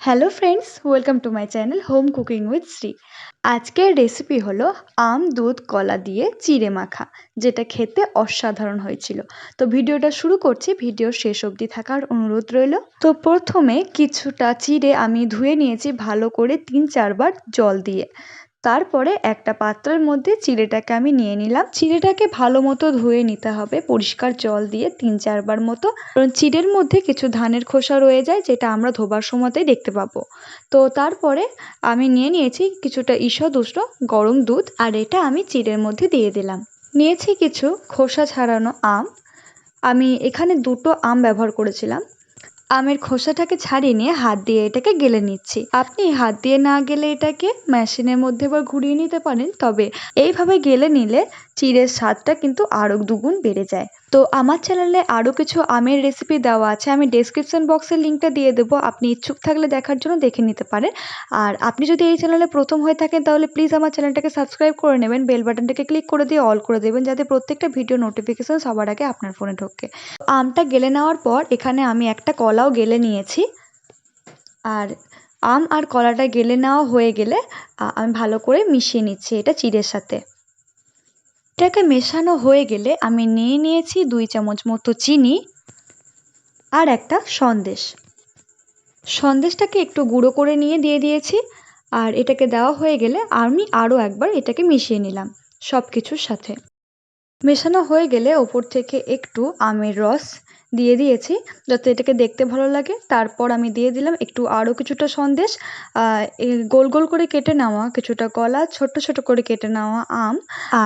Hello friends, welcome to my channel home cooking with Shri. আজকের recipe হলো আম দুধ কলা দিয়ে চিড়ে মাখা, যেটা খেতে অসাধারণ হয়েছিল। তো ভিডিওটা শুরু করছি, ভিডিওর শেষ অবধি থাকার অনুরোধ রইল। তো প্রথমে কিছুটা চিড়ে আমি ধুয়ে নিয়েছি ভালো করে ৩-৪ বার জল দিয়ে। তারপরে একটা পাত্রের মধ্যে চিড়েটাকে আমি নিয়ে নিলাম। চিড়েটাকে ভালো মতো ধুয়ে নিতে হবে পরিষ্কার জল দিয়ে ৩-৪ বার মতো, কারণ চিড়ের মধ্যে কিছু ধানের খোসা রয়ে যায়, যেটা আমরা ধোবার সময়তেই দেখতে পাবো। তো তারপরে আমি নিয়ে নিয়েছি কিছুটা ঈষৎ উষ্ণ গরম দুধ, আর এটা আমি চিড়ের মধ্যে দিয়ে দিলাম। নিয়েছি কিছু খোসা ছাড়ানো আম। আমি এখানে ২টো আম ব্যবহার করেছিলাম। আমের খোসাটাকে ছাড়িয়ে নিয়ে হাত দিয়ে এটাকে গেলে নিচ্ছি। আপনি হাত দিয়ে না গেলে এটাকে মেশিনের মধ্যে আবার ঘুরিয়ে নিতে পারেন, তবে এইভাবে গেলে নিলে চিড়ের স্বাদটা কিন্তু আরও দুগুণ বেড়ে যায়। তো আমার চ্যানেলে আরও কিছু আমের রেসিপি দেওয়া আছে, আমি ডেসক্রিপশন বক্সের লিঙ্কটা দিয়ে দেবো, আপনি ইচ্ছুক থাকলে দেখার জন্য দেখে নিতে পারেন। আর আপনি যদি এই চ্যানেলে প্রথম হয়ে থাকেন তাহলে প্লিজ আমার চ্যানেলটাকে সাবস্ক্রাইব করে নেবেন, বেল বাটনটাকে ক্লিক করে দিয়ে অল করে দেবেন, যাতে প্রত্যেকটা ভিডিও নোটিফিকেশন সবার আগে আপনার ফোনে ঢোকে। আমটা গেলে নেওয়ার পর এখানে আমি একটা কলাও গেলে নিয়েছি। আর আম আর কলাটা গেলে নেওয়া হয়ে গেলে আমি ভালো করে মিশিয়ে নিচ্ছি এটা চিড়ের সাথে। এটাকে মেশানো হয়ে গেলে আমি নিয়ে নিয়েছি ২ চামচ মতো চিনি আর একটা সন্দেশ। সন্দেশটাকে একটু গুঁড়ো করে নিয়ে দিয়ে দিয়েছি। আর এটাকে দেওয়া হয়ে গেলে আমি আরও একবার এটাকে মিশিয়ে নিলাম সব কিছুর সাথে। মেশানো হয়ে গেলে ওপর থেকে একটু আমের রস দিয়ে দিয়েছি, যাতে এটাকে দেখতে ভালো লাগে। তারপর আমি দিয়ে দিলাম একটু আরও কিছুটা সন্দেশ, গোল গোল করে কেটে নেওয়া কিছুটা কলা, ছোট ছোট করে কেটে নেওয়া আম,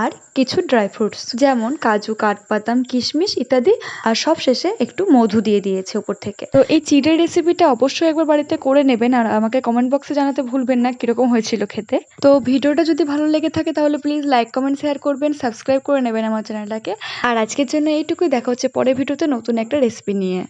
আর কিছু ড্রাই ফ্রুটস যেমন কাজু, কাঠবাদাম, কিশমিশ ইত্যাদি। আর সব শেষে একটু মধু দিয়ে দিয়েছি ওপর থেকে। তো এই চিড়ের রেসিপিটা অবশ্যই একবার বাড়িতে করে নেবেন, আর আমাকে কমেন্ট বক্সে জানাতে ভুলবেন না কীরকম হয়েছিল খেতে। তো ভিডিওটা যদি ভালো লেগে থাকে তাহলে প্লিজ লাইক, কমেন্ট, শেয়ার করবেন, সাবস্ক্রাইব করে নেবেন আমার চ্যানেলটাকে। আর আজকের জন্য এইটুকুই, দেখা হচ্ছে পরের ভিডিওতে নতুন একটা রেসিপি নিয়ে।